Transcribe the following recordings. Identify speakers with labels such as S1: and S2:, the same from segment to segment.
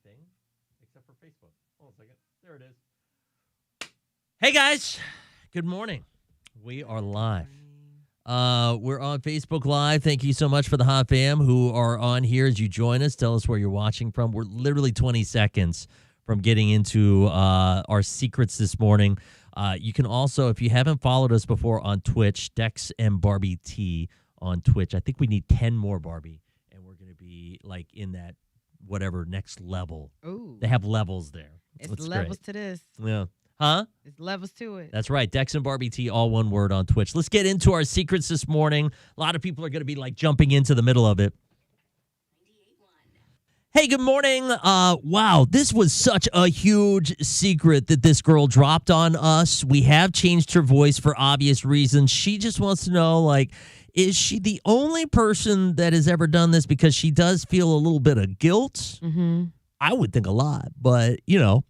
S1: everything except for Facebook. Hold on a second. There it is. Hey, guys. Good morning. We are live. We're on Facebook Live. Thank you so much for the Hot Fam who are on here as you join us. Tell us where you're watching from. We're literally 20 seconds from getting into our secrets this morning. You can also, if you haven't followed us before on Twitch, Dex and Barbie T on Twitch. I think we need 10 more, Barbie, and we're going to be like in that whatever next level.
S2: Ooh.
S1: They have levels there.
S2: It's levels
S1: great.
S2: to this.
S1: Yeah. Huh?
S2: It's levels to it.
S1: That's right. Dex and Barbie T, all one word on Twitch. Let's get into our secrets this morning. A lot of people are going to be like jumping into the middle of it. Hey, good morning. Wow, this was such a huge secret that this girl dropped on us. We have changed her voice for obvious reasons. She just wants to know, like, is she the only person that has ever done this? Because she does feel a little bit of guilt.
S2: Mm-hmm.
S1: I would think a lot, but, you know.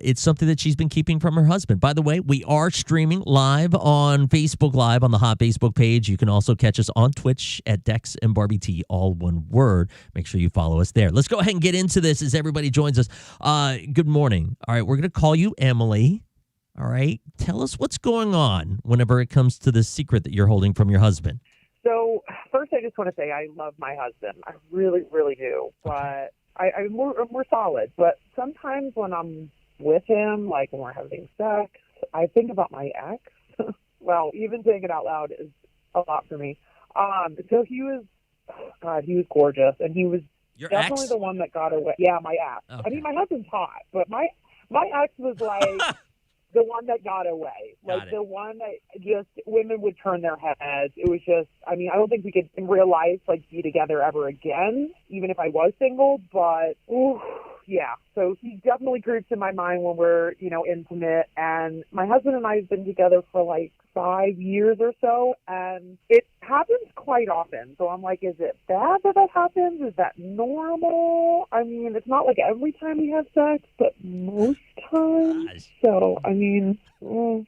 S1: It's something that she's been keeping from her husband. By the way, we are streaming live on Facebook Live on the Hot Facebook page. You can also catch us on Twitch at Dex and Barbie T, all one word. Make sure you follow us there. Let's go ahead and get into this as everybody joins us. Good morning. All right, we're going to call you Emily. All right, tell us what's going on whenever it comes to the secret that you're holding from your husband.
S3: So first, I just want to say I love my husband. I really, really do. But we're solid. But sometimes when I'm with him, like when we're having sex, I think about my ex. Well, even saying it out loud is a lot for me. So he was gorgeous, and he was
S1: Your
S3: definitely
S1: ex?
S3: the one that got away. Yeah, my ex.
S1: Okay.
S3: I mean, my husband's hot, but my ex was like the one that got away. Like the one that just women would turn their heads. It was just, I mean, I don't think we could in real life like be together ever again, even if I was single, but ooh, yeah. So he definitely creeps in my mind when we're, you know, intimate. And my husband and I have been together for like 5 years or so, and it happens quite often. So I'm like, is it bad that happens? Is that normal? I mean, it's not like every time we have sex, but most times.
S1: Gosh.
S3: So, I mean, well,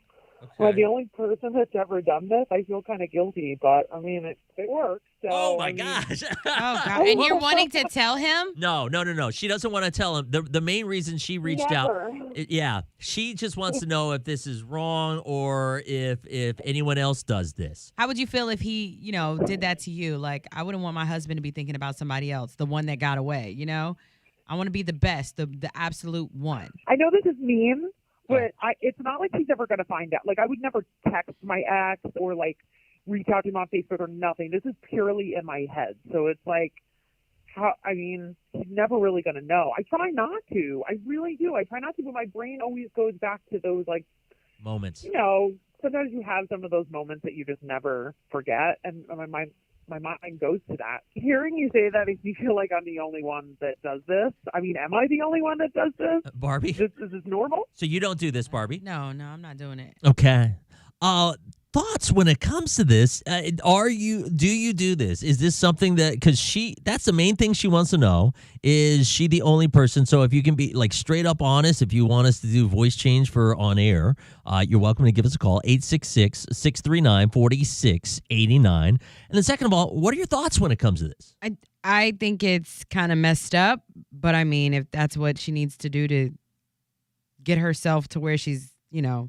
S3: the only person that's ever done this, I feel kind of guilty, but I mean, it works. So,
S1: Oh, my
S3: I mean,
S1: gosh.
S2: Oh, God. And you're wanting to tell him?
S1: No. She doesn't want to tell him. The main reason she reached out,
S3: Never.
S1: she just wants to know if this is wrong or if anyone else does this.
S2: How would you feel if he, you know, did that to you? Like, I wouldn't want my husband to be thinking about somebody else, the one that got away, you know? I want to be the best, the absolute one.
S3: I know this is mean, but it's not like he's ever going to find out. Like, I would never text my ex or, like, reach out to him on Facebook or nothing. This is purely in my head. So it's like, he's never really going to know. I try not to. I really do. I try not to, but my brain always goes back to those, like,
S1: Moments.
S3: you know, sometimes you have some of those moments that you just never forget. And my mind goes to that. Hearing you say that makes me feel like I'm the only one that does this. I mean, am I the only one that does this?
S1: Barbie?
S3: Is this normal?
S1: So you don't do this, Barbie?
S2: No, I'm not doing it.
S1: Okay. Thoughts when it comes to this? Do you do this? Is this something that's the main thing she wants to know. Is she the only person? So if you can be like straight up honest, if you want us to do voice change for on air, you're welcome to give us a call, 866-639-4689. And then second of all, what are your thoughts when it comes to this?
S2: I think it's kind of messed up, but I mean, if that's what she needs to do to get herself to where she's, you know,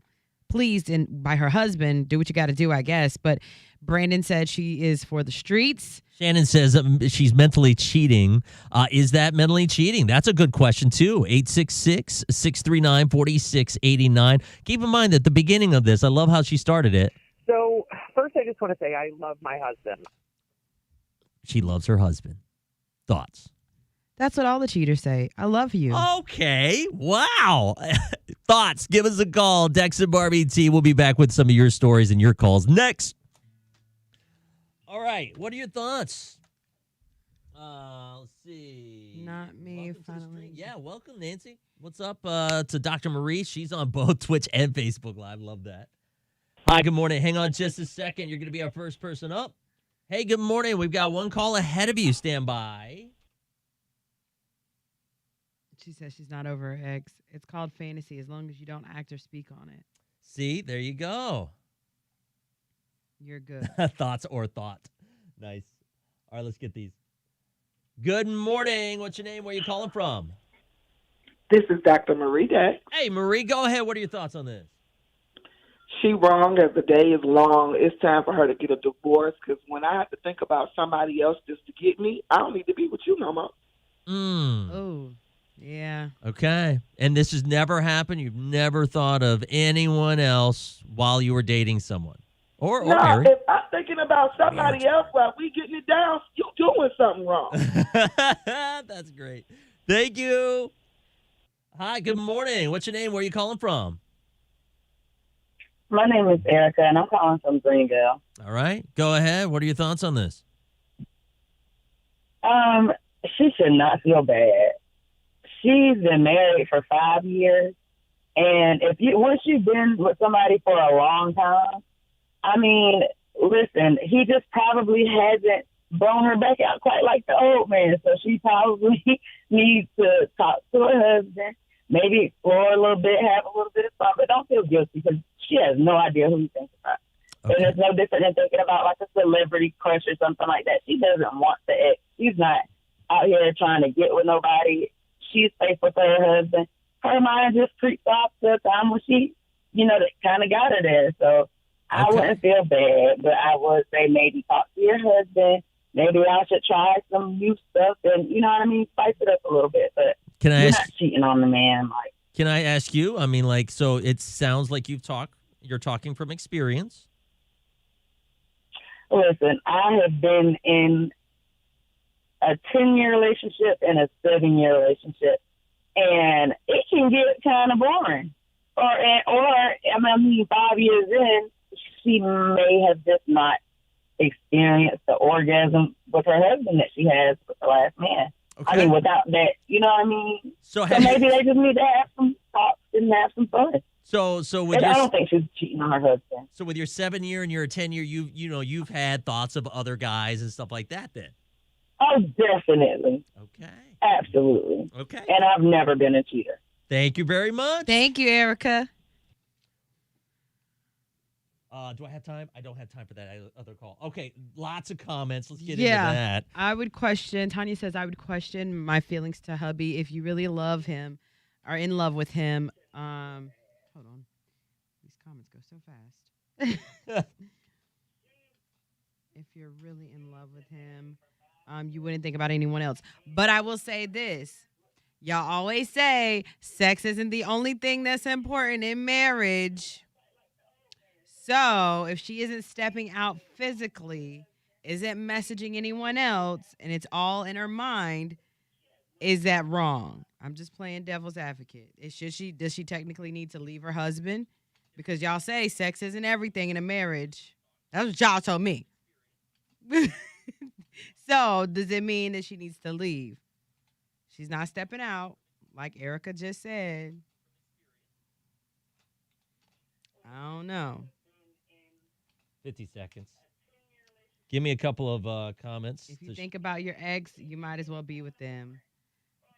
S2: pleased by her husband, do what you got to do, I guess. But Brandon said she is for the streets.
S1: Shannon says she's mentally cheating. Is that mentally cheating? That's a good question, too. 866-639-4689. Keep in mind that the beginning of this, I love how she started it.
S3: So first, I just want to say I love my husband.
S1: She loves her husband. Thoughts?
S2: That's what all the cheaters say. I love you.
S1: Okay. Wow. Thoughts? Give us a call. Dex and Barbie T. We'll be back with some of your stories and your calls next. All right. What are your thoughts? Let's see.
S2: Not me,
S1: Welcome to the
S2: finally.
S1: stream. Yeah, welcome, Nancy. What's up to Dr. Marie? She's on both Twitch and Facebook Live. Love that. Hi, good morning. Hang on just a second. You're going to be our first person up. Hey, good morning. We've got one call ahead of you. Stand by.
S2: She says she's not over her ex. It's called fantasy as long as you don't act or speak on it.
S1: See, there you go.
S2: You're good.
S1: Thoughts or thought. Nice. All right, let's get these. Good morning. What's your name? Where are you calling from?
S4: This is Dr. Marie Deck.
S1: Hey, Marie, go ahead. What are your thoughts on this?
S4: She wrong as the day is long. It's time for her to get a divorce because when I have to think about somebody else just to get me, I don't need to be with you no more.
S2: Oh, yeah.
S1: Okay. And this has never happened? You've never thought of anyone else while you were dating someone? Or
S4: No,
S1: married?
S4: if I'm thinking about somebody else while we getting it down, you doing something wrong.
S1: That's great. Thank you. Hi, good morning. What's your name? Where are you calling from?
S5: My name is Erica, and I'm calling from Greenville.
S1: All right. Go ahead. What are your thoughts on this?
S5: She should not feel bad. She's been married for 5 years, and once you've been with somebody for a long time, I mean, listen, he just probably hasn't blown her back out quite like the old man, so she probably needs to talk to her husband, maybe explore a little bit, have a little bit of fun, but don't feel guilty because she has no idea who he thinks about.
S1: Okay.
S5: And it's no different than thinking about like a celebrity crush or something like that. She doesn't want the ex. She's not out here trying to get with nobody. She's faithful to her husband. Her mind just creeps off to a time when she, that kind of got her there. So I wouldn't feel bad, but I would say maybe talk to your husband. Maybe I should try some new stuff and, you know what I mean, spice it up a little bit. But
S1: Can I
S5: you're
S1: ask?
S5: not cheating on the man. Like,
S1: Can I ask you? I mean, like, so it sounds like you're talking from experience.
S5: listen, I have been in a 10-year relationship and a 7-year relationship, and it can get kind of boring. Or I mean, 5 years in, she may have just not experienced the orgasm with her husband that she has with the last man.
S1: Okay.
S5: I mean, without that, you know what I mean?
S1: So
S5: Maybe they just need to have some talks and have some fun.
S1: So with
S5: And I
S1: your
S5: don't think she's cheating on her husband.
S1: so with your 7-year and your 10-year, you've had thoughts of other guys and stuff like that. Then.
S5: Oh, definitely.
S1: Okay.
S5: Absolutely.
S1: Okay.
S5: And I've never been a cheater.
S1: Thank you very much.
S2: Thank you, Erica.
S1: Do I have time? I don't have time for that other call. Okay, lots of comments. Let's get into
S2: Yeah.
S1: that.
S2: I would question, Tanya says, I would question my feelings to hubby if you really love him, are in love with him. Hold on. These comments go so fast. If you're really in love with him, you wouldn't think about anyone else. But I will say this. Y'all always say sex isn't the only thing that's important in marriage. So if she isn't stepping out physically, isn't messaging anyone else, and it's all in her mind, is that wrong? I'm just playing devil's advocate. Does she technically need to leave her husband? Because y'all say sex isn't everything in a marriage. That's what y'all told me. So does it mean that she needs to leave? She's not stepping out, like Erica just said. I don't know.
S1: 50 seconds. Give me a couple of comments.
S2: If you think about your ex, you might as well be with them.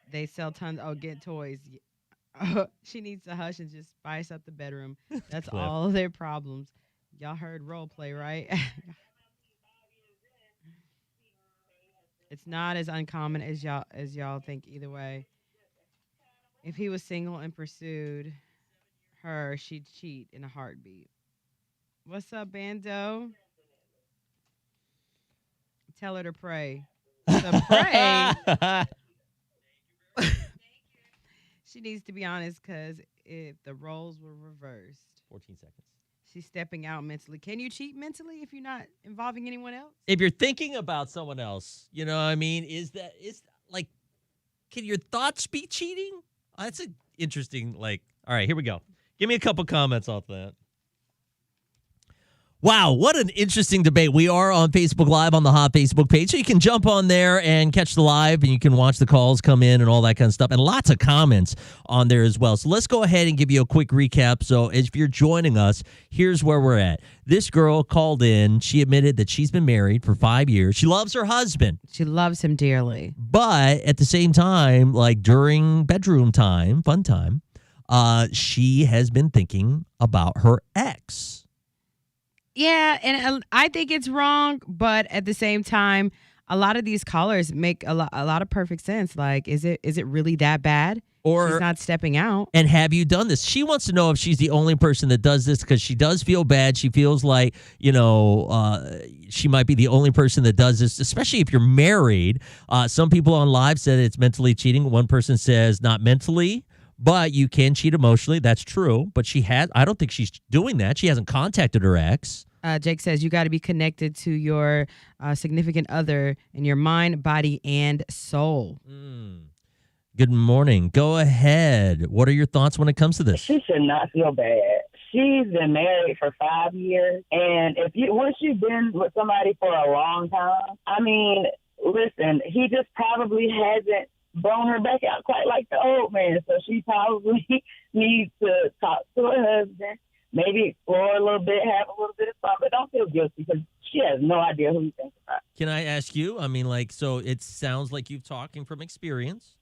S2: They sell tons. Oh, get toys. She needs to hush and just spice up the bedroom. That's
S1: Cliff.
S2: all of their problems. Y'all heard role play, right? It's not as uncommon as y'all think either way. If he was single and pursued her, she'd cheat in a heartbeat. What's up, Bando? Tell her to pray. To pray? She needs to be honest, because if the roles were reversed,
S1: 14 seconds.
S2: she's stepping out mentally. Can you cheat mentally if you're not involving anyone else?
S1: If you're thinking about someone else, you know what I mean? Is like, can your thoughts be cheating? That's an interesting, all right, here we go. Give me a couple comments off that. Wow, what an interesting debate. We are on Facebook Live on the Hot Facebook page, so you can jump on there and catch the live, and you can watch the calls come in and all that kind of stuff, and lots of comments on there as well. So let's go ahead and give you a quick recap. So if you're joining us, here's where we're at. This girl called in. She admitted that she's been married for 5 years. She loves her husband.
S2: She loves him dearly.
S1: But at the same time, like during bedroom time, fun time, she has been thinking about her ex.
S2: Yeah, and I think it's wrong, but at the same time, a lot of these callers make a lot of perfect sense. Like, is it really that bad?
S1: Or
S2: she's not stepping out.
S1: And have you done this? She wants to know if she's the only person that does this because she does feel bad. She feels like, she might be the only person that does this, especially if you're married. Some people on live said it's mentally cheating. One person says not mentally, but you can cheat emotionally. That's true. But I don't think she's doing that. She hasn't contacted her ex.
S2: Jake says you got to be connected to your significant other in your mind, body, and soul.
S1: Good morning. Go ahead. What are your thoughts when it comes to this?
S5: She should not feel bad. She's been married for 5 years, and once you've been with somebody for a long time, I mean, listen, he just probably hasn't blown her back out quite like the old man, so she probably needs to talk to her husband, maybe explore a little bit, have a little bit of fun, but don't feel guilty because she has no idea who he thinks about.
S1: Can I ask you? I mean, so it sounds like you're talking from experience.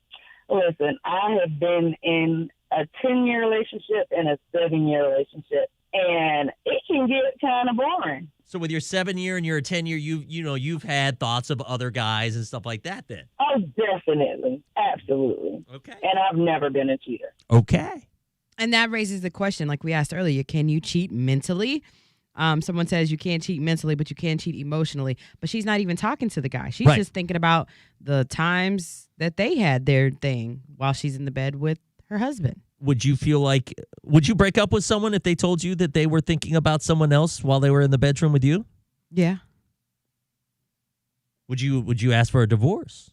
S5: Listen, I have been in a 10-year relationship and a 7-year relationship, and it can get kind of boring.
S1: So with your 7-year and your 10-year, you've had thoughts of other guys and stuff like that then?
S5: Oh, definitely. Absolutely.
S1: Okay.
S5: And I've never been a cheater.
S1: Okay.
S2: And that raises the question, like we asked earlier, can you cheat mentally? Someone says you can't cheat mentally, but you can cheat emotionally. But she's not even talking to the guy. She's just thinking about the times that they had their thing while she's in the bed with her husband.
S1: Would you break up with someone if they told you that they were thinking about someone else while they were in the bedroom with you?
S2: Yeah.
S1: Would you ask for a divorce?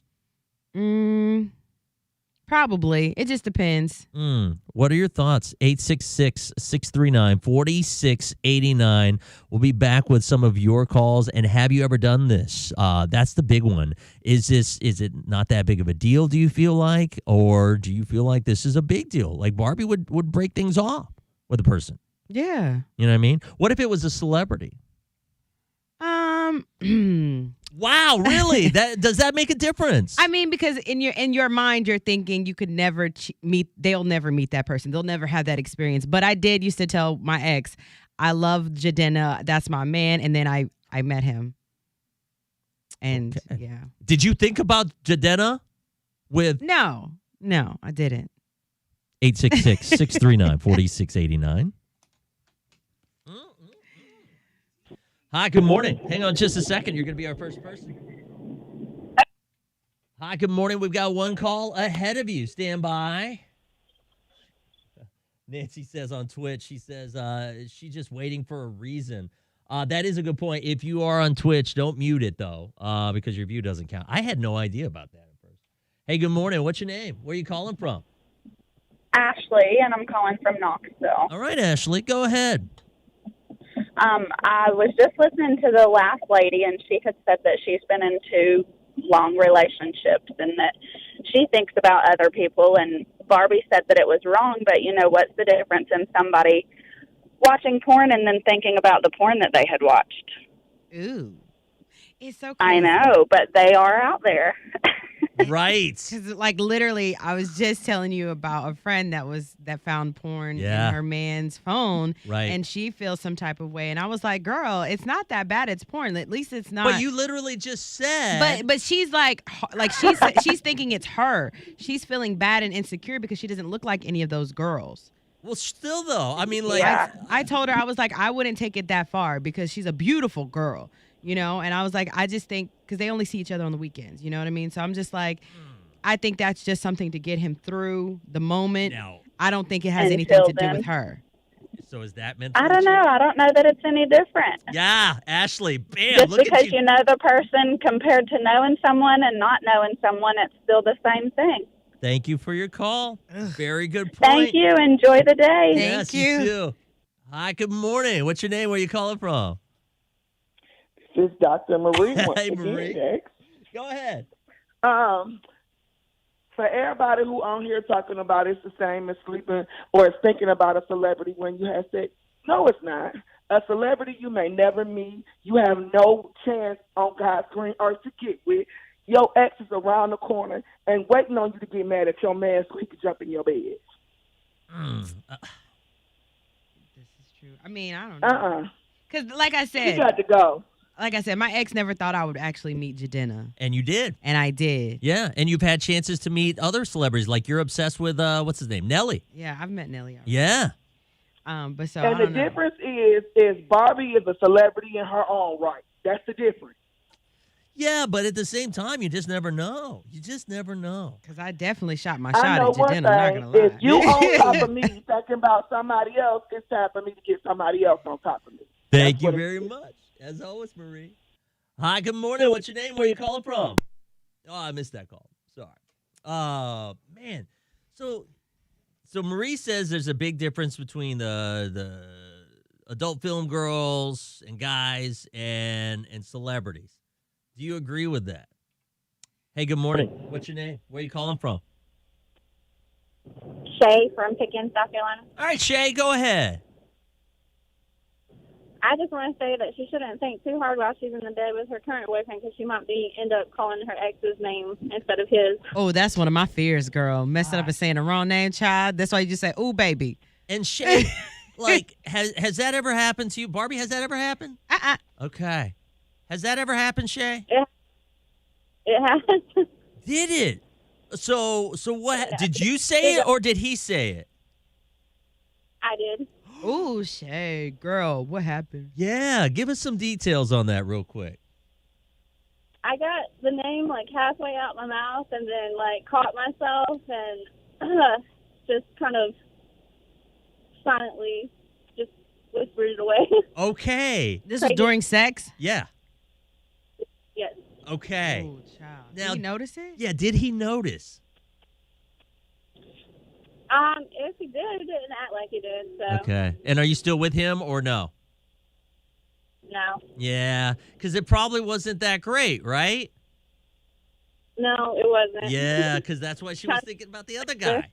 S2: Probably. It just depends.
S1: What are your thoughts? 866-639-4689. We'll be back with some of your calls. And have you ever done this? That's the big one. Is it not that big of a deal, do you feel like? Or do you feel like this is a big deal? Like Barbie would break things off with a person.
S2: Yeah.
S1: You know what I mean? What if it was a celebrity? Wow, really? Does that make a difference?
S2: I mean, because in your mind, you're thinking you could never they'll never meet that person. They'll never have that experience. But I used to tell my ex, I love Jadena. That's my man. And then I met him. And yeah.
S1: Did you think about Jadena with?
S2: No, I didn't.
S1: 866-639-4689. Hi, good morning. Hang on just a second. You're going to be our first person. Hi, good morning. We've got one call ahead of you. Stand by. Nancy says on Twitch, she says she's just waiting for a reason. That is a good point. If you are on Twitch, don't mute it, though, because your view doesn't count. I had no idea about that at first. Hey, good morning. What's your name? Where are you calling from?
S6: Ashley, and I'm calling from Knoxville.
S1: All right, Ashley, go ahead.
S6: I was just listening to the last lady, and she had said that she's been in 2 long relationships and that she thinks about other people, and Barbie said that it was wrong, but what's the difference in somebody watching porn and then thinking about the porn that they had watched?
S2: Ooh. It's so
S6: I
S2: crazy.
S6: know, but they are out there.
S1: Right.
S2: Because, like, literally, I was just telling you about a friend that found porn in her man's phone.
S1: Right.
S2: And she feels some type of way. And I was like, girl, it's not that bad. It's porn. At least it's not.
S1: But you literally just said.
S2: But she's like she's thinking it's her. She's feeling bad and insecure because she doesn't look like any of those girls.
S1: Well, still, though. I mean, like.
S6: Yeah.
S2: I told her, I was like, I wouldn't take it that far because she's a beautiful girl. And I was like, I just think, because they only see each other on the weekends, you know what I mean? So I'm just like, I think that's just something to get him through the moment.
S1: No.
S2: I don't think it has anything to do with her.
S1: So is that meant?
S6: I don't know. I don't know that it's any different.
S1: Yeah, Ashley, bam.
S6: Just
S1: Look
S6: because
S1: at
S6: you know the person compared to knowing someone and not knowing someone, it's still the same thing.
S1: Thank you for your call. Very good point.
S6: Thank you. Enjoy the day.
S1: Yes,
S2: Thank you.
S1: too. Hi, good morning. What's your name? Where are you calling from?
S4: This is Dr. Marie.
S1: Hey, Marie. Go ahead.
S4: For everybody who on here talking about it's the same as sleeping or thinking about a celebrity when you have sex, no, it's not. A celebrity you may never meet, you have no chance on God's green earth to get with. Your ex is around the corner and waiting on you to get mad at your man so he can jump in your bed.
S2: This is true. I mean, I don't know. Because, like I said,
S4: You got to go.
S2: like I said, my ex never thought I would actually meet Jadena.
S1: And you did.
S2: And I did.
S1: Yeah, and you've had chances to meet other celebrities. Like you're obsessed with, what's his name? Nelly.
S2: Yeah, I've met Nelly already.
S1: Yeah.
S2: But so
S4: And
S2: I
S4: the
S2: don't know.
S4: difference is Barbie is a celebrity in her own right. That's the difference.
S1: Yeah, but at the same time, you just never know. You just never know.
S2: Because I definitely shot my
S4: I
S2: shot
S4: know
S2: at
S4: one
S2: Jadena, I'm not
S4: thing.
S2: going to lie.
S4: If you on top of me thinking about somebody else, it's time for me to get somebody else on top of me.
S1: Thank
S4: That's
S1: you
S4: what it
S1: very
S4: is.
S1: much. As always, Marie. Hi, good morning. What's your name? Where you calling from? Oh, I missed that call. Sorry. Man. So Marie says there's a big difference between the adult film girls and guys and celebrities. Do you agree with that? Hey, good morning. What's your name? Where you calling from?
S6: Shay from Pickens, South Carolina.
S1: All right, Shay, go ahead.
S6: I just want to say that she shouldn't think too hard while she's in the bed with her current boyfriend because she might end up calling her ex's name instead of his.
S2: Oh, that's one of my fears, girl. Messing up and saying the wrong name, child. That's why you just say, "Ooh, baby."
S1: And Shay, like, has that ever happened to you? Barbie, has that ever happened? Okay. Has that ever happened, Shay?
S6: It has.
S1: Did it? So what? Did you say it or did he say it?
S6: I did.
S2: Ooh, Shay, girl, what happened?
S1: Yeah, give us some details on that real quick.
S6: I got the name like halfway out my mouth and then like caught myself and just kind of silently just whispered it away.
S1: Okay.
S2: This was during sex?
S1: Yeah.
S6: Yes.
S1: Okay.
S2: Oh, child.
S1: Now-
S2: Did he notice it?
S1: Yeah, did he notice?
S6: If he did, he didn't act like he did, so
S1: Okay. And are you still with him or no?
S6: no.
S1: Yeah, because it probably wasn't that great, right?
S6: No, it wasn't.
S1: Yeah, because that's why she was thinking about the other guy.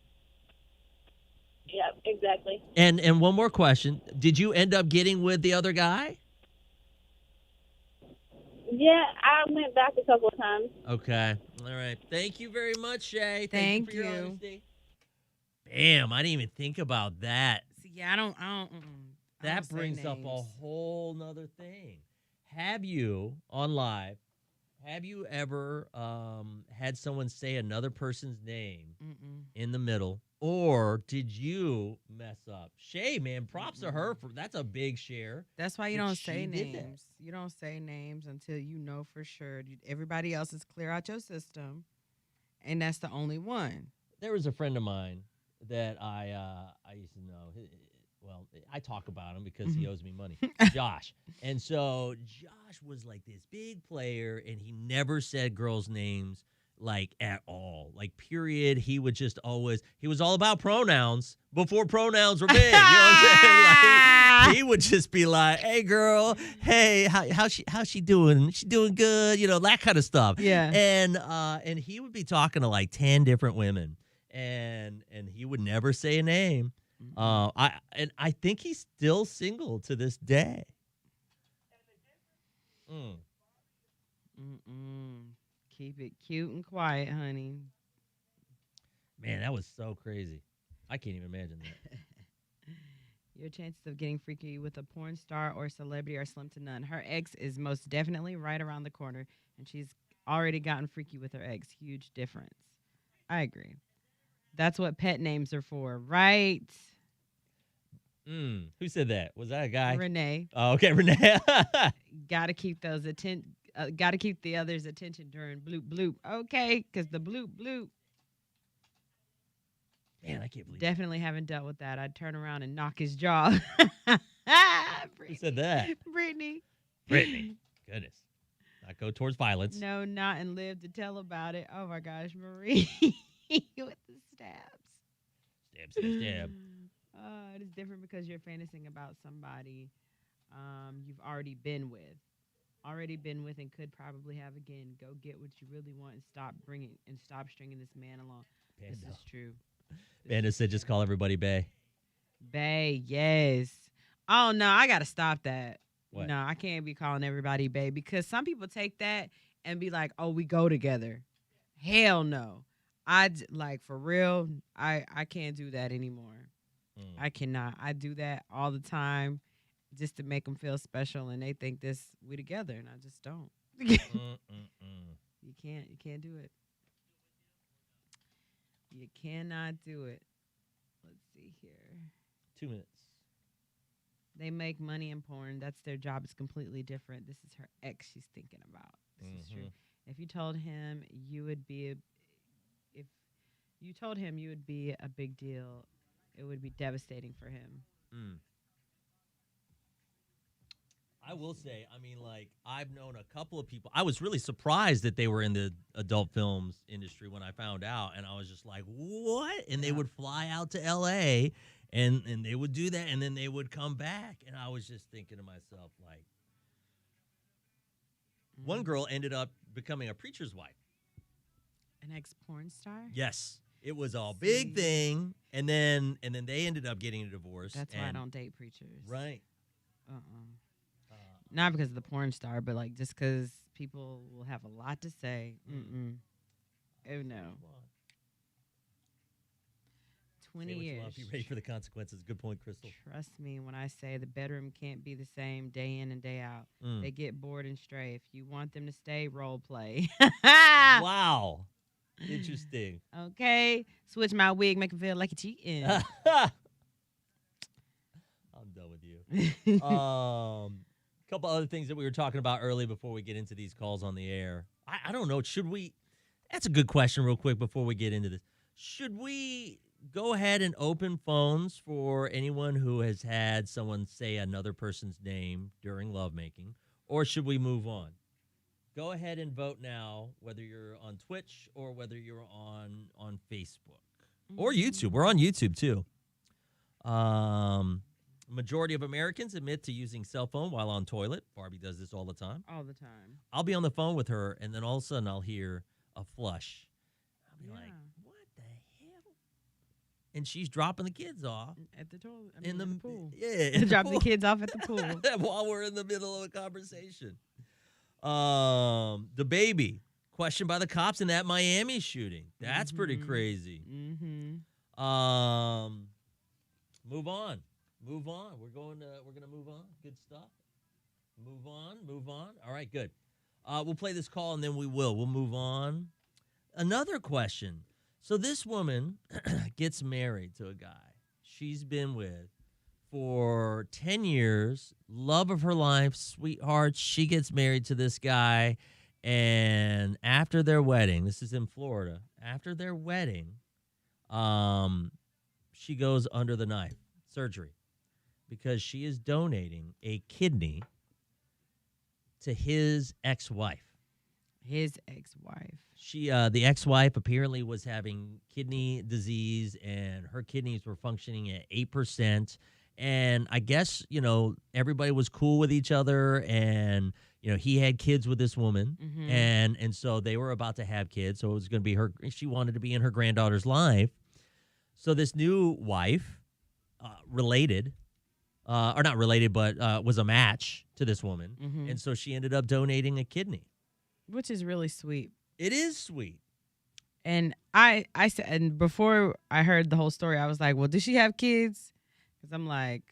S6: Yep, exactly.
S1: And one more question. Did you end up getting with the other guy?
S6: Yeah, I went back a couple of times.
S1: Okay. All right. Thank you very much, Shay.
S2: Thank
S1: for your
S2: you.
S1: honesty. Bam, I didn't even think about that.
S2: See, yeah, I don't
S1: That
S2: say
S1: brings up a
S2: names.
S1: whole nother thing. Have you, on live, have you ever had someone say another person's name in the middle? Or did you mess up? Shay, man, props to her for that's a big share.
S2: That's why you
S1: that
S2: don't
S1: she
S2: say
S1: did that.
S2: names. You don't say names until you know for sure. Everybody else is clear out your system, and that's the only one.
S1: There was a friend of mine that I used to know. Well, I talk about him because he owes me money, Josh. And so Josh was like this big player, and he never said girls' names like at all, like period. He would just always. He was all about pronouns before pronouns were big. You know what I'm saying? Like, he would just be like, "Hey, girl, hey, how's she doing? She doing good? You know, that kind of stuff."
S2: Yeah.
S1: And he would be talking to like 10 different women. And he would never say a name. I think he's still single to this day.
S2: Keep it cute and quiet, honey.
S1: Man, that was so crazy. I can't even imagine that.
S2: Your chances of getting freaky with a porn star or celebrity are slim to none. Her ex is most definitely right around the corner, and she's already gotten freaky with her ex. Huge difference. I agree. That's what pet names are for, right?
S1: Who said that? Was that a guy?
S2: Renee.
S1: Oh, okay, Renee.
S2: Gotta keep gotta keep the other's attention during bloop bloop. Okay, because the bloop bloop.
S1: Man, I can't believe
S2: Definitely haven't dealt with that. I'd turn around and knock his jaw.
S1: Who said that?
S2: Brittany.
S1: Brittany. Goodness. Not go towards violence.
S2: No, not and live to tell about it. Oh my gosh, Marie. With the stabs.
S1: Stab.
S2: It is different because you're fantasizing about somebody you've already been with. And could probably have again. Go get what you really want and stop stringing this man along.
S1: Panda.
S2: This is true.
S1: Panda said just call everybody Bay.
S2: Bae, yes. Oh no, I gotta stop that.
S1: What?
S2: No, I can't be calling everybody bae because some people take that and be like, "Oh, we go together." Hell no. For real. I can't do that anymore. I cannot. I do that all the time. just to make them feel special, and they think we together, and I just don't.
S1: Mm-mm-mm.
S2: You can't do it. You cannot do it. Let's see here.
S1: 2 minutes.
S2: They make money in porn. That's their job. It's completely different. This is her ex she's thinking about. This is true. If you told him you would be if you told him you would be a big deal, it would be devastating for him.
S1: I will say, I mean, like, I've known a couple of people. I was really surprised that they were in the adult films industry when I found out, and I was just like, what? And they would fly out to L.A., and they would do that, and then they would come back. And I was just thinking to myself, like, one girl ended up becoming a preacher's wife.
S2: An ex-porn star?
S1: Yes. It was a big thing, and then they ended up getting a divorce.
S2: That's why I don't date preachers.
S1: Right.
S2: Not because of the porn star, but like just because people will have a lot to say. Oh no. 20 years.
S1: Be ready for the consequences. Good point, Crystal.
S2: Trust me when I say the bedroom can't be the same day in and day out. They get bored and stray. If you want them to stay, role play.
S1: Wow. Interesting.
S2: Okay. Switch my wig, make them feel like you're cheating.
S1: I'm done with you. Couple other things that we were talking about earlier before we get into these calls on the air. I don't know. Should we? That's a good question real quick before we get into this. Should we go ahead and open phones for anyone who has had someone say another person's name during lovemaking, or should we move on? Go ahead and vote now, whether you're on Twitch or whether you're on Facebook or YouTube. We're on YouTube, too. Majority of Americans admit to using cell phone while on toilet. Barbie does this all the time.
S2: All the time.
S1: I'll be on the phone with her, and then all of a sudden I'll hear a flush. I'll be like, what the hell? And she's dropping the kids off.
S2: At the toilet.
S1: In the
S2: pool.
S1: Yeah.
S2: Drop the kids off at the pool.
S1: While we're in the middle of a conversation. The baby questioned by the cops in that Miami shooting. That's pretty crazy. Move on. We're gonna move on. Good stuff. Move on. All right, good. We'll play this call and then we'll move on. Another question. So this woman gets married to a guy she's been with for 10 years, love of her life, sweetheart. She gets married to this guy, and after their wedding, this is in Florida, after their wedding, she goes under the knife, surgery, because she is donating a kidney to his ex-wife.
S2: His ex-wife.
S1: The ex-wife apparently was having kidney disease, and her kidneys were functioning at 8%. And I guess, everybody was cool with each other, and, he had kids with this woman, and so they were about to have kids, so it was going to be she wanted to be in her granddaughter's life. So this new wife, related, or not related, but was a match to this woman, and so she ended up donating a kidney.
S2: Which is really sweet.
S1: It is sweet.
S2: And I said, and before I heard the whole story, I was like, well, does she have kids? Because I'm like,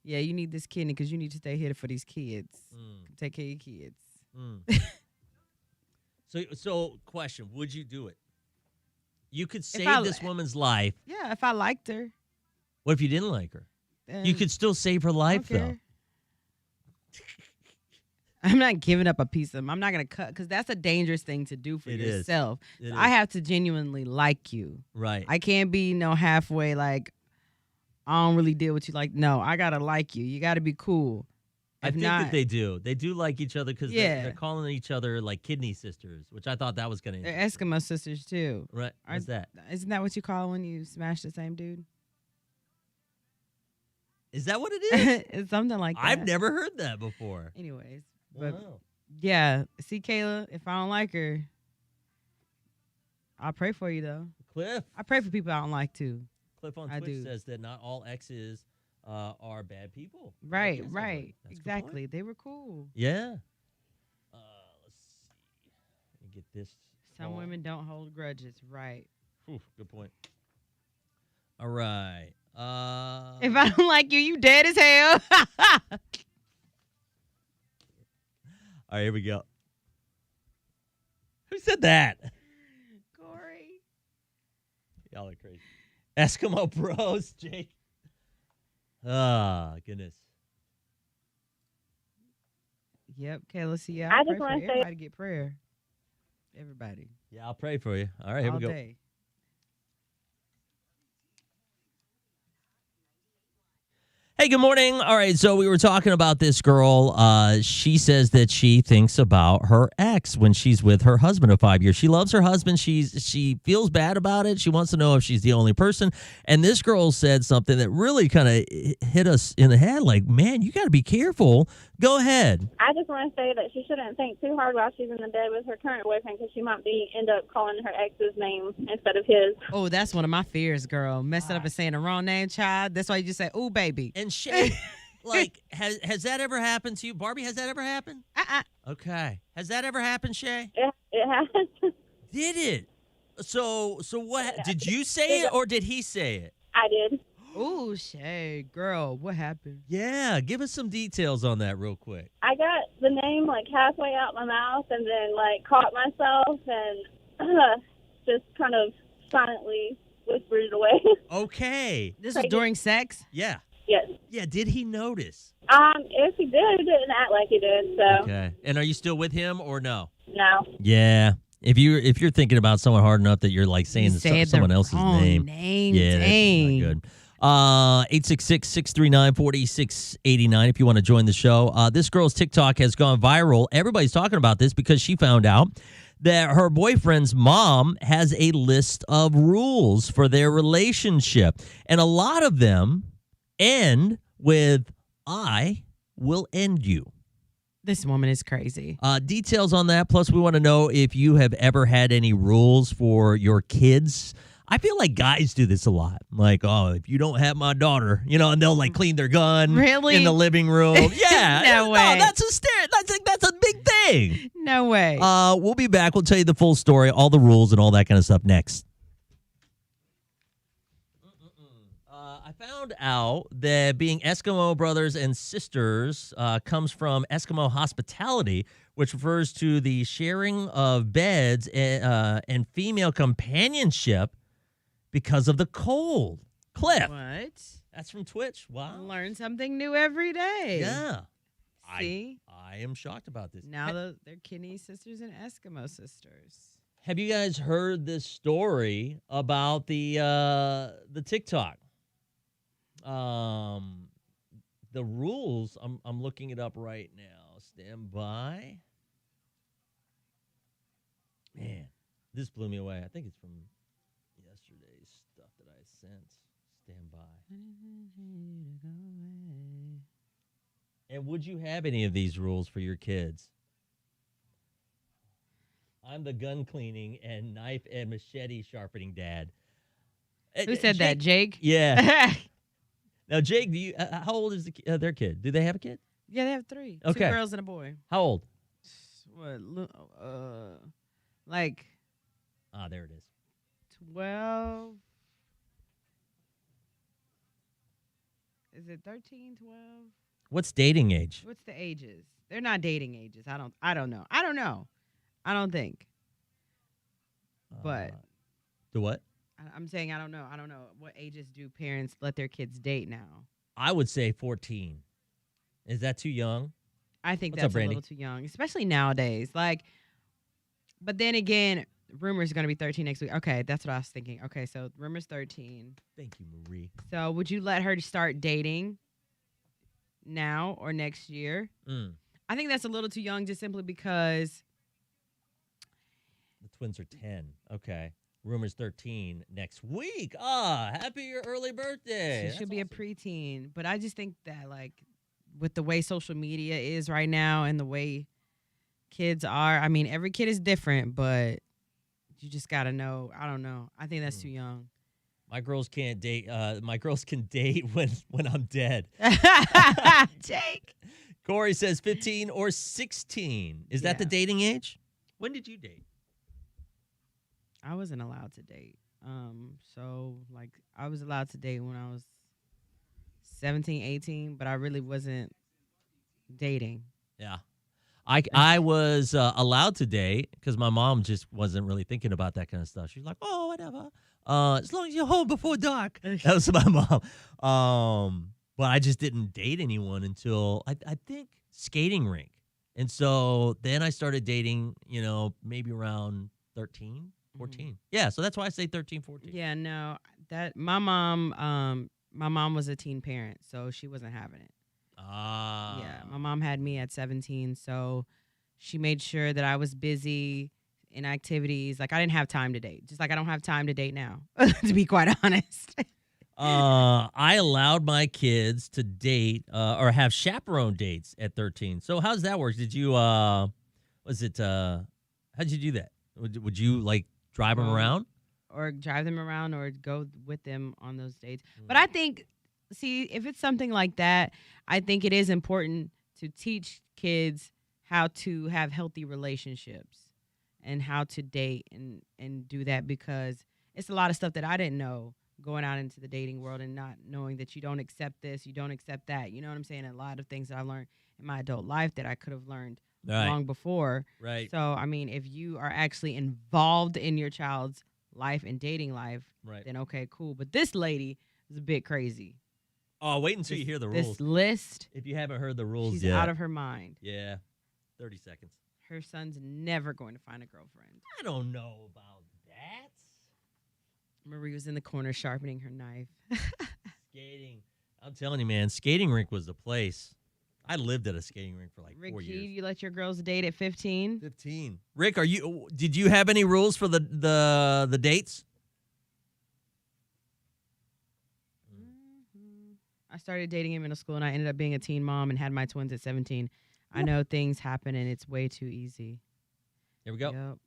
S2: yeah, you need this kidney because you need to stay here for these kids. Take care of your kids.
S1: So question, would you do it? You could save this woman's life.
S2: Yeah, if I liked her.
S1: What if you didn't like her? You could still save her life, though.
S2: I'm not giving up a piece of them. I'm not going to cut, because that's a dangerous thing to do for yourself. So I have to genuinely like you.
S1: Right.
S2: I can't be halfway like, I don't really deal with you. Like, no, I got to like you. You got to be cool.
S1: I think that they do. They do like each other because they're calling each other like kidney sisters, which I thought that was going to
S2: They're Eskimo sisters, too.
S1: Right. What's that?
S2: Isn't that what you call when you smash the same dude?
S1: Is that what it is?
S2: It's something like that.
S1: I've never heard that before.
S2: Anyways.
S1: Wow.
S2: But yeah, see, Kayla, if I don't like her, I'll pray for you, though.
S1: Cliff.
S2: I pray for people I don't like, too.
S1: Cliff on Twitch says that not all exes are bad people.
S2: Right. Exactly. They were cool.
S1: Yeah. Let's see. Let me get this.
S2: Some women don't hold grudges. Right.
S1: Good point. All right.
S2: If I don't like you, you dead as hell.
S1: All right, here we go. Who said that?
S2: Corey.
S1: Y'all are crazy. Eskimo Bros, Jake. Ah, goodness.
S2: Yep, Kayla, see ya.
S6: I
S2: Pray
S6: just
S2: for
S6: want to say,
S2: everybody get prayer. Everybody.
S1: Yeah, I'll pray for you. All right, here
S2: all
S1: we go.
S2: day.
S1: Hey, good morning. All right, so we were talking about this girl. She says that she thinks about her ex when she's with her husband of 5 years. She loves her husband. She feels bad about it. She wants to know if she's the only person. And this girl said something that really kind of hit us in the head. Like, man, you got to be careful. Go ahead.
S6: I just want to say that she shouldn't think too hard while she's in the bed with her current boyfriend because she might end up calling her ex's name instead of his.
S2: Oh, that's one of my fears, girl. Messing up and saying the wrong name, child. That's why you just say, "Ooh, baby."
S1: And Shay, like, has that ever happened to you? Barbie, has that ever happened? Okay. Has that ever happened, Shay?
S6: It has.
S1: Did it? So what? Did you say it or did he say it?
S6: I did.
S2: Ooh, Shay, girl, what happened?
S1: Yeah, give us some details on that real quick.
S6: I got the name like halfway out my mouth and then like caught myself and just kind of silently whispered it away.
S1: Okay.
S2: This was during sex?
S1: Yeah.
S6: Yes.
S1: Yeah, did he notice?
S6: If he did, he didn't act like he did. So
S1: Okay. And are you still with him or no?
S6: no.
S1: Yeah. If you're thinking about someone hard enough that you're like saying someone else's name.
S2: Yeah,
S1: that's not good. 866-639-4689 if you want to join the show. This girl's TikTok has gone viral. Everybody's talking about this because she found out that her boyfriend's mom has a list of rules for their relationship. And a lot of them end with, "I will end you."
S2: This woman is crazy.
S1: Details on that. Plus, we want to know if you have ever had any rules for your kids. I feel like guys do this a lot. Like, oh, if you don't have my daughter, and they'll like clean their gun
S2: Really?
S1: in the living room. Yeah.
S2: No way.
S1: That's a big thing.
S2: No way.
S1: We'll be back. We'll tell you the full story, all the rules and all that kind of stuff next. I found out that being Eskimo brothers and sisters comes from Eskimo hospitality, which refers to the sharing of beds and female companionship because of the cold. Cliff.
S2: What?
S1: That's from Twitch. Wow.
S2: Learn something new every day.
S1: Yeah.
S2: See?
S1: I am shocked about this.
S2: Now they're Kinney sisters and Eskimo sisters.
S1: Have you guys heard this story about the TikTok? The rules, I'm looking it up right now. Stand by. Man, this blew me away. I think it's from yesterday's stuff that I sent. Stand by. And would you have any of these rules for your kids? I'm the gun cleaning and knife and machete sharpening dad.
S2: Who said that, Jake?
S1: Yeah. Now, Jake, do you? How old is their kid? Do they have a kid?
S2: Yeah, they have 3.
S1: Okay.
S2: 2 girls and a boy.
S1: How old?
S2: What? Like.
S1: There it is.
S2: 12. Is it 13, 12?
S1: What's dating age?
S2: What's the ages? They're not dating ages. I don't know. I don't think. But
S1: the what?
S2: I'm saying I don't know. I don't know. What ages do parents let their kids date now?
S1: I would say 14. Is that too young?
S2: I think
S1: What's
S2: that's
S1: up,
S2: a little too young, especially nowadays. Like, but then again, Rumor's going to be 13 next week. Okay, that's what I was thinking. Okay, so Rumor's 13.
S1: Thank you, Marie.
S2: So would you let her start dating now or next year? I think that's a little too young just simply because
S1: the twins are 10. Okay. Rumor's 13 next week. Happy early birthday.
S2: she should be awesome. A preteen. But I just think that, like, with the way social media is right now and the way kids are, I mean, every kid is different, but you just got to know. I don't know. I think that's too young.
S1: My girls can't date. My girls can date when I'm dead.
S2: Jake.
S1: Corey says 15 or 16. Is that the dating age? When did you date?
S2: I wasn't allowed to date. So, like, I was allowed to date when I was 17, 18, but I really wasn't dating.
S1: Yeah. I was allowed to date because my mom just wasn't really thinking about that kind of stuff. She's like, oh, whatever. As long as you're home before dark. That was my mom. But I just didn't date anyone until I think skating rink. And so then I started dating, maybe around 13, 14. Mm-hmm. Yeah, so that's why I say 13, 14.
S2: Yeah, no, that my mom was a teen parent, so she wasn't having it.
S1: Ah.
S2: Yeah, my mom had me at 17, so she made sure that I was busy in activities. Like, I didn't have time to date, just like I don't have time to date now, to be quite honest.
S1: I allowed my kids to date or have chaperone dates at 13. So how's that work? Did you, how'd you do that? Would you, like, drive them around?
S2: Or drive them around or go with them on those dates. But I think, see, if it's something like that, I think it is important to teach kids how to have healthy relationships and how to date and do that, because it's a lot of stuff that I didn't know going out into the dating world and not knowing that you don't accept this, you don't accept that. You know what I'm saying? A lot of things that I learned in my adult life that I could have learned long before.
S1: Right.
S2: So, I mean, if you are actually involved in your child's life and dating life, then okay, cool. But this lady is a bit crazy.
S1: Oh, wait until you hear the rules.
S2: This list.
S1: If you haven't heard the rules
S2: she's
S1: yet.
S2: out of her mind.
S1: Yeah. 30 seconds.
S2: Her son's never going to find a girlfriend.
S1: I don't know about that.
S2: Marie was in the corner sharpening her knife.
S1: Skating. I'm telling you, man, skating rink was the place. I lived at a skating rink for like 4 years.
S2: Rick, you let your girls date at 15?
S1: 15. Rick, did you have any rules for the dates?
S2: I started dating in middle school, and I ended up being a teen mom and had my twins at 17. I know things happen, and it's way too easy.
S1: Here we go.
S2: Yep.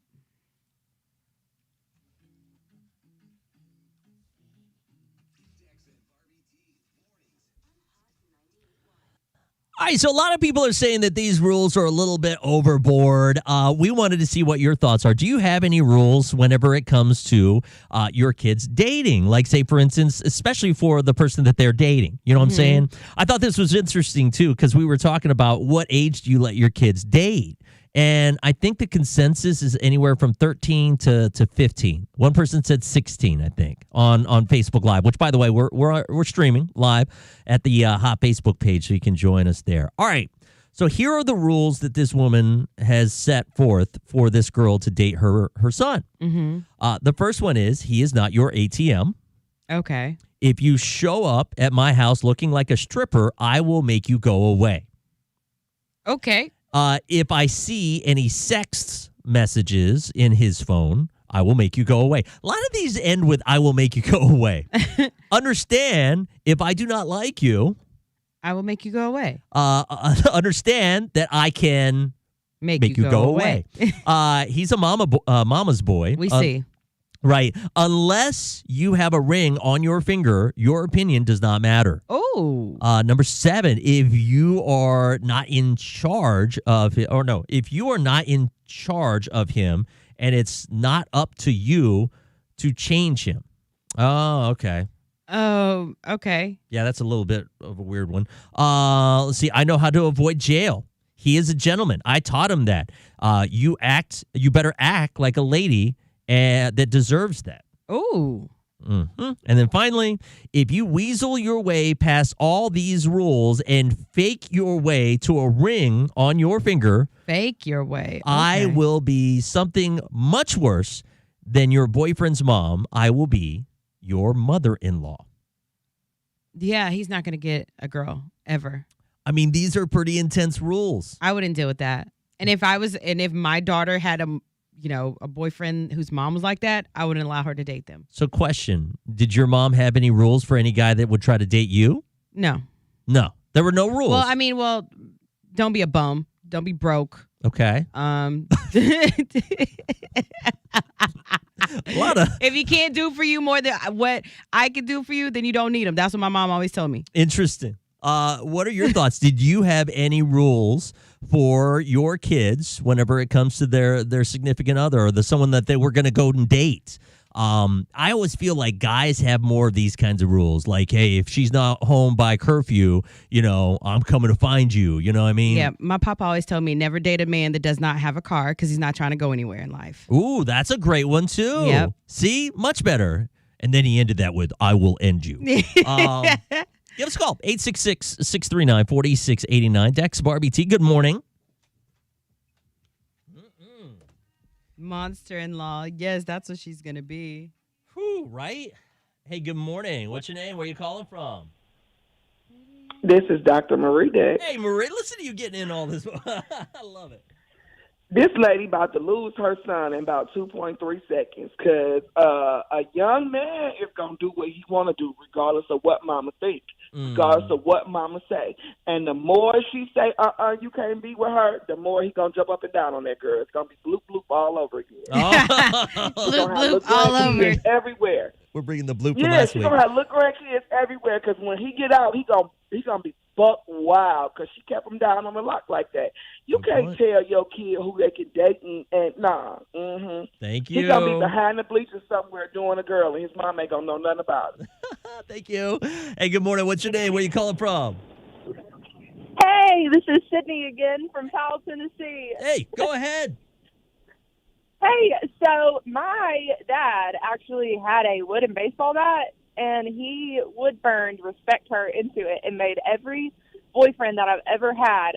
S1: All right, so a lot of people are saying that these rules are a little bit overboard. We wanted to see what your thoughts are. Do you have any rules whenever it comes to your kids dating? Like, say, for instance, especially for the person that they're dating. You know what I'm saying? I thought this was interesting, too, because we were talking about what age do you let your kids date? And I think the consensus is anywhere from 13 to 15. One person said 16, I think, on Facebook Live, which, by the way, we're streaming live at the Hot Facebook page, so you can join us there. All right. So here are the rules that this woman has set forth for this girl to date her son. Mm-hmm. The first one is, he is not your ATM.
S2: Okay.
S1: If you show up at my house looking like a stripper, I will make you go away.
S2: Okay.
S1: If I see any sex messages in his phone, I will make you go away. A lot of these end with, I will make you go away. Understand, if I do not like you,
S2: I will make you go away.
S1: Understand that I can make you go away. He's a mama's boy.
S2: We see.
S1: Right. Unless you have a ring on your finger, your opinion does not matter.
S2: Oh.
S1: Number 7, if you are not in charge of it, if you are not in charge of him and it's not up to you to change him. Oh, okay.
S2: Oh, okay.
S1: Yeah, that's a little bit of a weird one. Let's see. I know how to avoid jail. He is a gentleman. I taught him that. You better act like a lady that deserves that.
S2: Ooh.
S1: Mm-hmm. And then finally, if you weasel your way past all these rules and fake your way to a ring on your finger,
S2: fake your way. Okay.
S1: I will be something much worse than your boyfriend's mom. I will be your mother-in-law.
S2: Yeah, he's not going to get a girl ever.
S1: I mean, these are pretty intense rules.
S2: I wouldn't deal with that. And if my daughter had a boyfriend whose mom was like that, I wouldn't allow her to date them.
S1: So question, did your mom have any rules for any guy that would try to date you?
S2: No.
S1: No. There were no rules.
S2: Well, don't be a bum. Don't be broke.
S1: Okay.
S2: If he can't do for you more than what I could do for you, then you don't need him. That's what my mom always told me.
S1: Interesting. What are your thoughts? Did you have any rules for your kids whenever it comes to their significant other or someone that they were going to go and date? I always feel like guys have more of these kinds of rules. Like, hey, if she's not home by curfew, I'm coming to find you. You know what I mean?
S2: Yeah, my papa always told me never date a man that does not have a car because he's not trying to go anywhere in life.
S1: Ooh, that's a great one, too.
S2: Yep.
S1: See? Much better. And then he ended that with, I will end you. Give us a call, 866-639-4689. Dex Barbie T, good morning.
S2: Monster-in-law. Yes, that's what she's going to be.
S1: Whew, right? Hey, good morning. What's your name? Where you calling from?
S4: This is Dr. Marie Day.
S1: Hey, Marie, listen to you getting in all this. I love it.
S4: This lady about to lose her son in about 2.3 seconds because a young man is going to do what he want to do regardless of what mama thinks, regardless of what mama say. And the more she say, you can't be with her, the more he going to jump up and down on that girl. It's going to be bloop, bloop all over again.
S2: Bloop, bloop all over.
S4: Everywhere.
S1: We're bringing the bloop from
S4: Yeah,
S1: last
S4: she's
S1: week.
S4: going to have look grandkids everywhere because when he get out, he gonna be buck wild because she kept him down on the lock like that. You
S1: Good
S4: can't
S1: point.
S4: tell your kid who they can date and nah. Mm-hmm.
S1: Thank you.
S4: He's going to be behind the bleachers somewhere doing a girl, and his mom ain't going to know nothing about it.
S1: Thank you. Hey, good morning. What's your name? Where you calling from?
S7: Hey, this is Sydney again from Powell, Tennessee.
S1: Hey, go ahead.
S7: Hey, so my dad actually had a wooden baseball bat, and he wood burned respect her into it and made every boyfriend that I've ever had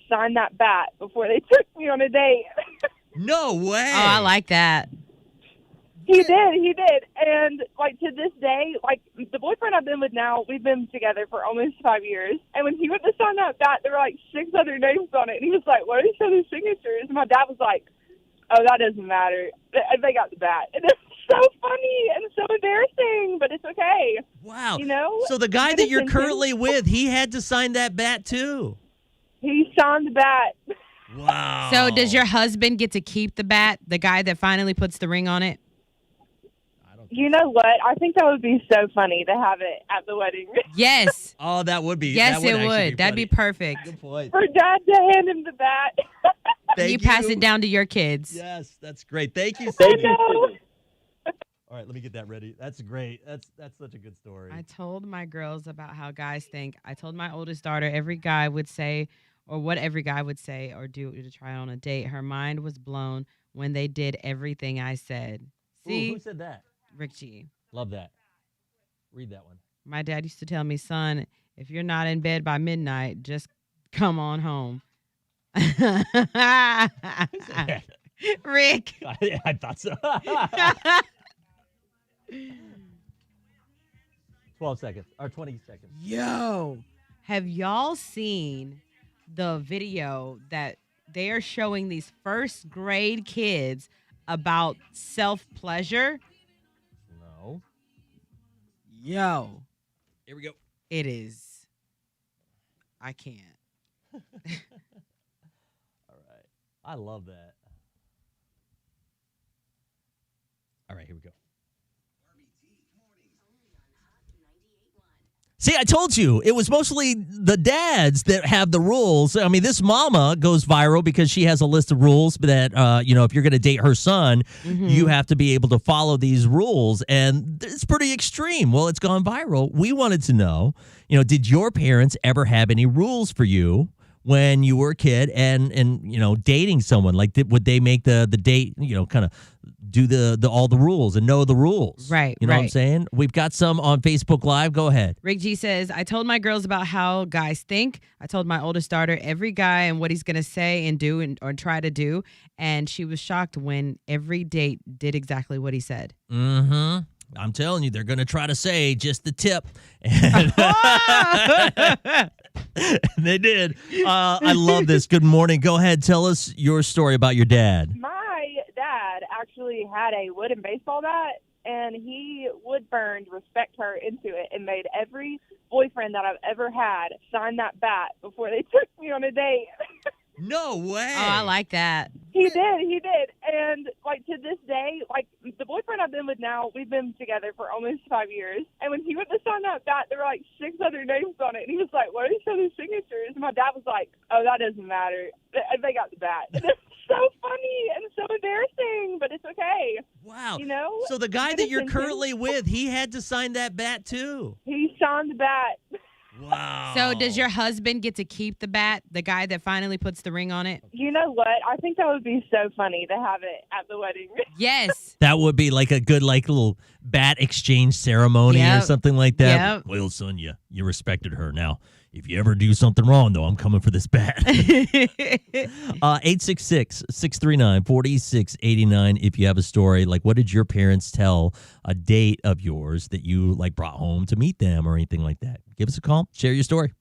S7: sign that bat before they took me on a date.
S1: No way.
S2: Oh, I like that.
S7: He did. And, to this day, the boyfriend I've been with now, we've been together for almost 5 years. And when he went to sign that bat, there were, 6 other names on it. And he was like, what are these other signatures? And my dad was like, oh, that doesn't matter. They got the bat. And it's so funny and so embarrassing, but it's okay.
S1: Wow.
S7: So
S1: the guy that you're currently with, he had to sign that bat too.
S7: He signed the bat.
S1: Wow.
S2: So does your husband get to keep the bat, the guy that finally puts the ring on it?
S7: You know what? I think that would be so funny to have it at the wedding.
S2: Yes.
S1: Oh, that would be.
S2: Yes,
S1: that
S2: it
S1: actually
S2: would. That'd
S1: funny.
S2: be perfect.
S1: Good point.
S7: For Dad to hand him the bat.
S1: Thank
S2: you pass it down to your kids.
S1: Yes, that's great. Thank you.
S7: I
S1: Cindy.
S7: know.
S1: All right, let me get that ready. That's great. That's such a good story.
S2: I told my girls about how guys think. I told my oldest daughter every guy would say, or what every guy would say or do to try on a date. Her mind was blown when they did everything I said. See?
S1: Ooh, who said that?
S2: Rick G.
S1: Love that. Read that one.
S2: My dad used to tell me, son, if you're not in bed by midnight, just come on home. Rick.
S1: I thought so. 12 seconds or 20 seconds.
S2: Yo, have y'all seen the video that they are showing these first grade kids about self-pleasure?
S1: No.
S2: Yo,
S1: Here we go.
S2: it is. I can't.
S1: All right. I love that. All right, here we go. See, I told you, it was mostly the dads that have the rules. I mean, this mama goes viral because she has a list of rules that, if you're going to date her son, you have to be able to follow these rules. And it's pretty extreme. Well, it's gone viral. We wanted to know, did your parents ever have any rules for you when you were a kid and dating someone? Like, would they make the date, kind of do all the rules and know the rules?
S2: Right,
S1: You know what I'm
S2: right.
S1: saying? We've got some on Facebook Live. Go ahead.
S2: Rick G says, I told my girls about how guys think. I told my oldest daughter every guy and what he's going to say and do or try to do. And she was shocked when every date did exactly what he said.
S1: Mm-hmm. I'm telling you, they're going to try to say just the tip. And they did. I love this. Good morning. Go ahead. Tell us your story about your dad.
S7: My dad actually had a wooden baseball bat, and he wood burned respect her into it and made every boyfriend that I've ever had sign that bat before they took me on a date.
S1: No way.
S2: Oh, I like that.
S7: He did. And, to this day, the boyfriend I've been with now, we've been together for almost 5 years. And when he went to sign that bat, there were, 6 other names on it. And he was like, what are these other signatures? And my dad was like, oh, that doesn't matter. They got the bat. And it's so funny and so embarrassing, but it's okay.
S1: Wow.
S7: You know?
S1: So the guy
S7: Good
S1: that you're
S7: intentions.
S1: currently with, he had to sign that bat too.
S7: He shined the bat.
S1: Wow.
S2: So does your husband get to keep the bat, the guy that finally puts the ring on it?
S7: You know what? I think that would be so funny to have it at the wedding.
S2: Yes.
S1: That would be like a good little bat exchange ceremony or
S2: Yep.
S1: something like that.
S2: Yep.
S1: Well, son, you respected her. Now, if you ever do something wrong, though, I'm coming for this bat. 866-639-4689 if you have a story. Like, what did your parents tell a date of yours that you, brought home to meet them or anything like that? Give us a call. Share your story.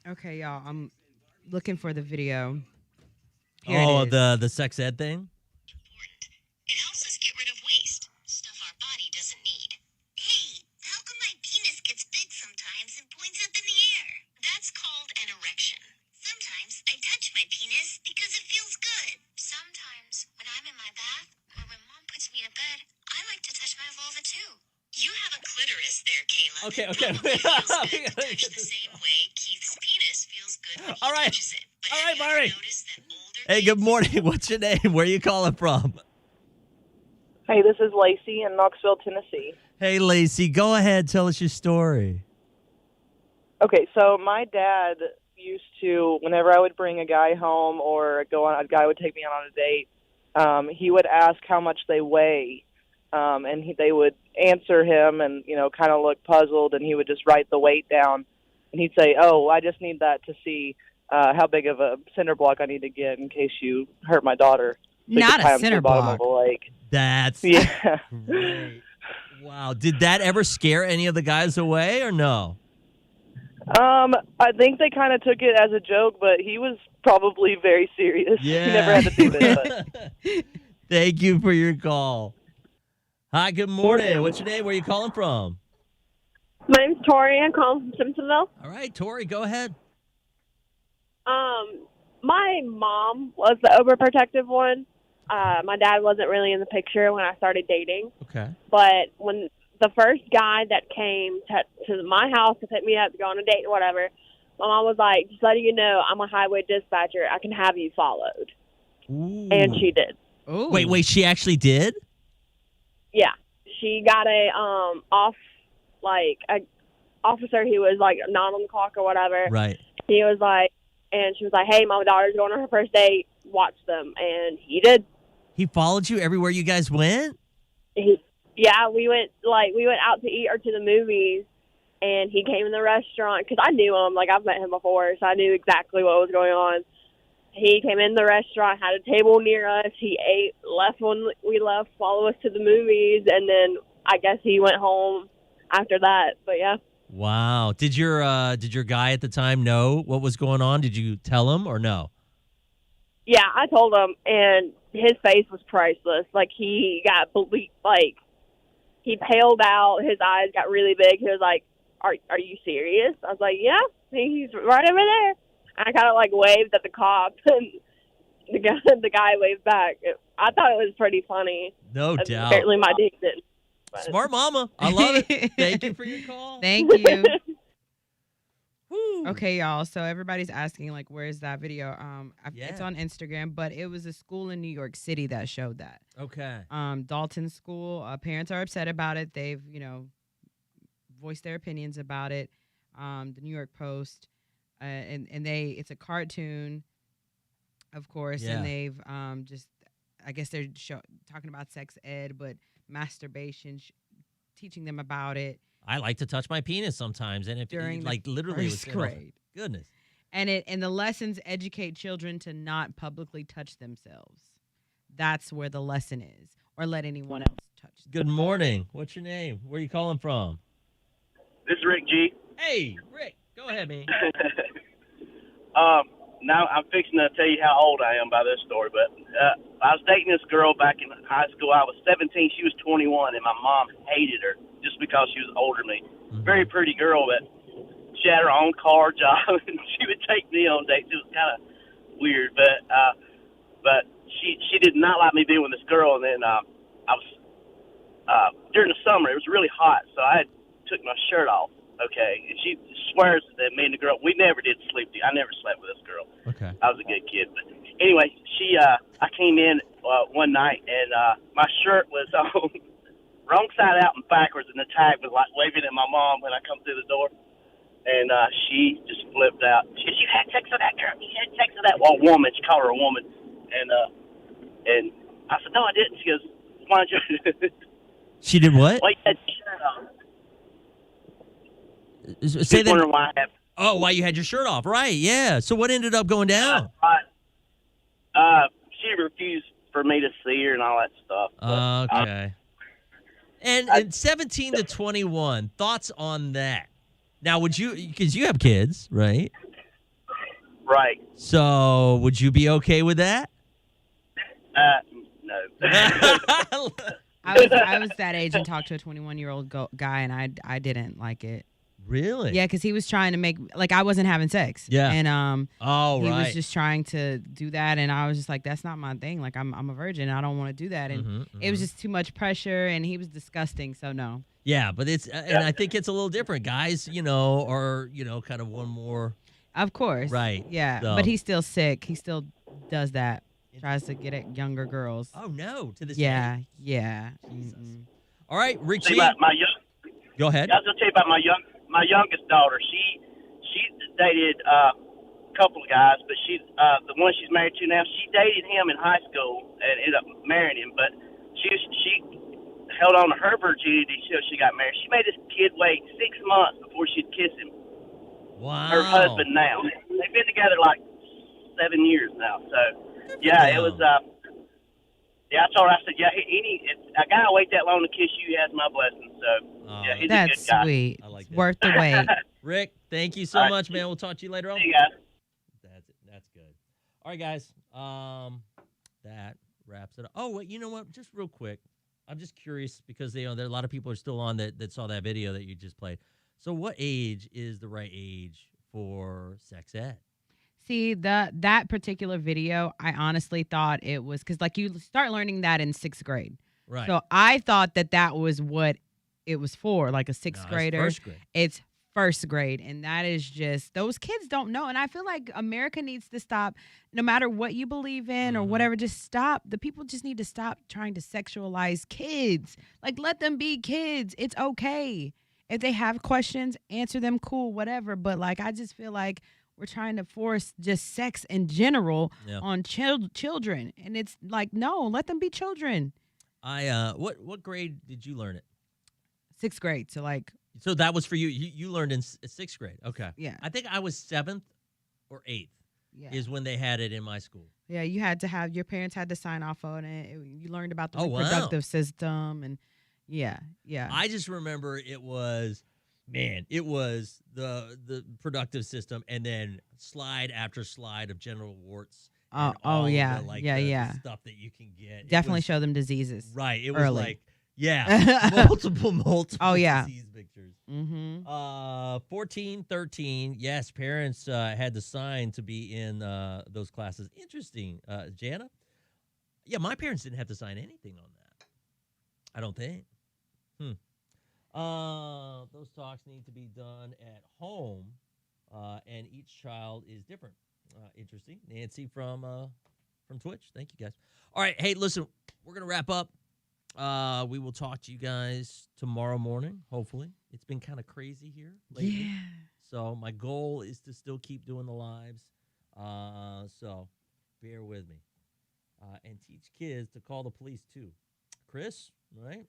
S2: Okay, y'all. I'm looking for the video. Here it is.
S1: The sex ed thing?
S8: It helps us get rid of waste, stuff our body doesn't need. Hey, how come my penis gets big sometimes and points up in the air? That's called an erection. Sometimes I touch my penis because it feels good. Sometimes when I'm in my bath or when mom puts me to bed, I like to touch my vulva too. You have a clitoris there, Kayla.
S1: Okay.
S8: It feels good to touch the same way Keith's penis feels good when he
S1: All right.
S8: touches it. But
S1: All
S8: have
S1: right,
S8: you ever
S1: Mari.
S8: noticed that older
S1: Hey,
S8: kids
S1: good morning. What's your name? Where are you calling from?
S9: Hey, this is Lacey in Knoxville, Tennessee.
S1: Hey, Lacey. Go ahead. Tell us your story.
S9: Okay, so my dad used to, whenever I would bring a guy home or a guy would take me out on a date, he would ask how much they weigh, and they would answer him and, kind of look puzzled, and he would just write the weight down, and he'd say, oh, I just need that to see how big of a cinder block I need to get in case you hurt my daughter. So you
S2: Not
S9: could tie
S2: a
S9: him to
S2: cinder
S9: the bottom
S2: block.
S9: of a lake.
S1: That's
S9: Yeah.
S1: great. Wow. Did that ever scare any of the guys away or no?
S9: I think they kind of took it as a joke, but he was probably very serious.
S1: Yeah.
S9: He never had to do this. But.
S1: Thank you for your call. Hi, good morning. What's your name? Where are you calling from?
S7: My name's Tori. I'm calling from Simpsonville.
S1: All right, Tori, go ahead.
S7: My mom was the overprotective one. My dad wasn't really in the picture when I started dating.
S1: Okay.
S7: But when the first guy that came to my house to pick me up to go on a date or whatever, my mom was like, just letting you know, I'm a highway dispatcher. I can have you followed.
S1: Ooh.
S7: And she did.
S2: Ooh.
S1: Wait, she actually did?
S7: Yeah. She got a officer who was like not on the clock or whatever.
S1: Right.
S7: He was like, and she was like, hey, my daughter's going on her first date. Watch them. And he did.
S1: He followed you everywhere you guys went?
S7: Yeah, we went out to eat or to the movies, and he came in the restaurant because I knew him. Like, I've met him before, so I knew exactly what was going on. He came in the restaurant, had a table near us. He ate, left when we left, followed us to the movies, and then I guess he went home after that. But yeah.
S1: Wow. Did your guy at the time know what was going on? Did you tell him or no?
S7: Yeah, I told him, and his face was priceless. Like, he got he paled out. His eyes got really big. He was like, "Are you serious?" I was like, "Yeah, he's right over there." And I kind of waved at the cop, and the guy waved back. I thought it was pretty funny.
S1: No doubt.
S7: Apparently, my date didn't. But-
S1: Smart mama. I love it. Thank you for your call.
S2: Thank you.
S1: Woo.
S2: Okay, y'all. So everybody's asking, where is that video? It's
S1: Yeah.
S2: on Instagram, but it was a school in New York City that showed that.
S1: Okay.
S2: Dalton School. Parents are upset about it. They've, voiced their opinions about it. The New York Post, and it's a cartoon, of course,
S1: Yeah.
S2: and they've I guess they're talking about sex ed, but masturbation, teaching them about it.
S1: I like to touch my penis sometimes, and if
S2: During the
S1: literally
S2: first
S1: was
S2: grade.
S1: Goodness.
S2: And the lessons educate children to not publicly touch themselves. That's where the lesson is, or let anyone else touch them.
S1: Good morning. What's your name? Where are you calling from?
S10: This is Rick G.
S1: Hey, Rick. Go ahead, man.
S10: Now I'm fixing to tell you how old I am by this story, but I was dating this girl back in high school. I was 17, she was 21, and my mom hated her just because she was older than me.
S1: Mm-hmm.
S10: Very pretty girl, but she had her own car job, and she would take me on dates. It was kind of weird, but she did not like me being with this girl. And then I was during the summer, it was really hot, so I took my shirt off. Okay, and she swears that me and the girl, we never did sleep. I never slept with this girl.
S1: Okay.
S10: I was a good kid, but anyway, I came in one night and my shirt was on wrong side out and backwards, and the tag was like waving at my mom when I come through the door. And she just flipped out. She said, "You had sex with that girl. You had sex with that woman." She called her a woman. And I said, "No, I didn't." She goes, "Why don't you?"
S1: She did what?
S10: Well, you had your shirt on.
S1: Say that.
S10: Wondering why I have.
S1: Oh, why you had your shirt off? Right? Yeah. So what ended up going down?
S10: She refused for me to see her and all that stuff. But,
S1: Okay. And 17 to 21, thoughts on that? Now, would you, because you have kids, right?
S10: right.
S1: So would you be okay with that?
S10: No.
S2: I was that age and talked to a 21-year-old guy, and I didn't like it.
S1: Really?
S2: Yeah, because he was trying to make, like, I wasn't having sex.
S1: Yeah.
S2: And he
S1: right.
S2: was just trying to do that, and I was just like, that's not my thing. Like, I'm a virgin. I don't want to do that. And it was just too much pressure, and he was disgusting, so no.
S1: Yeah, but it's, and I think it's a little different. Guys, are, kind of one more.
S2: Of course.
S1: Right.
S2: Yeah,
S1: So.
S2: but he's still sick. He still does that. Tries to get at younger girls.
S1: Oh, no, to this
S2: Yeah,
S1: day.
S2: yeah.
S1: All right, Richie.
S10: About
S1: Go ahead.
S10: I was going to tell you about my youngest daughter. She dated a couple of guys, but the one she's married to now, she dated him in high school and ended up marrying him. But she held on to her virginity till she got married. She made this kid wait 6 months before she'd kiss him.
S1: Wow.
S10: Her husband now. They've been together like 7 years now. So, yeah, it was. Yeah, I told her, I said, yeah, if a guy wait that long to kiss you, he has my blessing. So, yeah, he's a
S2: That's
S10: good guy.
S2: sweet.
S1: I like that.
S2: Worth the wait.
S1: Rick, thank you so
S10: All right.
S1: much, man. We'll talk to you later on.
S10: See you guys.
S1: That's good. All right, guys. That wraps it up. Oh, wait, you know what? Just real quick. I'm just curious because there are a lot of people are still on that saw that video that you just played. So what age is the right age for sex ed?
S2: See, that particular video, I honestly thought it was, because like you start learning that in 6th grade.
S1: Right.
S2: So I thought that was what it was for, like a sixth grader.
S1: It's 1st grade.
S2: It's 1st grade. And that is just, those kids don't know. And I feel like America needs to stop, no matter what you believe in or whatever, just stop. The people just need to stop trying to sexualize kids. Like, let them be kids. It's okay. If they have questions, answer them, cool, whatever. But like, I just feel like we're trying to force just sex in general on children. And it's like, no, let them be children.
S1: What grade did you learn it?
S2: 6th grade.
S1: So that was for you. You learned in 6th grade. Okay.
S2: Yeah.
S1: I think I was 7th or 8th is when they had it in my school.
S2: Yeah, you had to have, your parents had to sign off on it. You learned about the
S1: wow.
S2: reproductive system and yeah.
S1: I just remember it was the productive system and then slide after slide of genital warts.
S2: Oh,
S1: the stuff that you can get.
S2: Definitely show them diseases.
S1: Right. It
S2: early.
S1: was multiple disease pictures. 14, 13. Yes, parents had to sign to be in those classes. Interesting, Jana. Yeah, my parents didn't have to sign anything on that. I don't think. Those talks need to be done at home, and each child is different. Interesting. Nancy from Twitch. Thank you, guys. All right. Hey, listen, we're going to wrap up. We will talk to you guys tomorrow morning, hopefully. It's been kind of crazy here lately.
S2: Yeah.
S1: So my goal is to still keep doing the lives. So bear with me. And teach kids to call the police, too. Chris, right?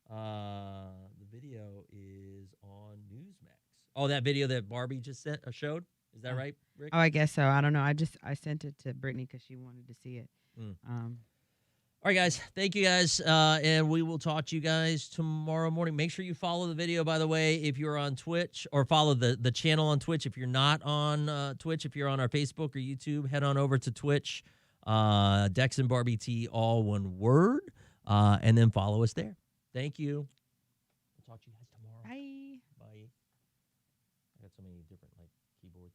S1: The video is on Newsmax. Oh, that video that Barbie just showed? Is that right, Rick?
S2: Oh, I guess so. I don't know. I sent it to Brittany because she wanted to see it.
S1: All right, guys. Thank you, guys. And we will talk to you guys tomorrow morning. Make sure you follow the video, by the way, if you're on Twitch, or follow the channel on Twitch. If you're not on Twitch, if you're on our Facebook or YouTube, head on over to Twitch. Dex and Barbie T, all one word. And then follow us there. Thank you. We'll talk to you guys tomorrow.
S2: Bye.
S1: Bye. I got so many different keyboards.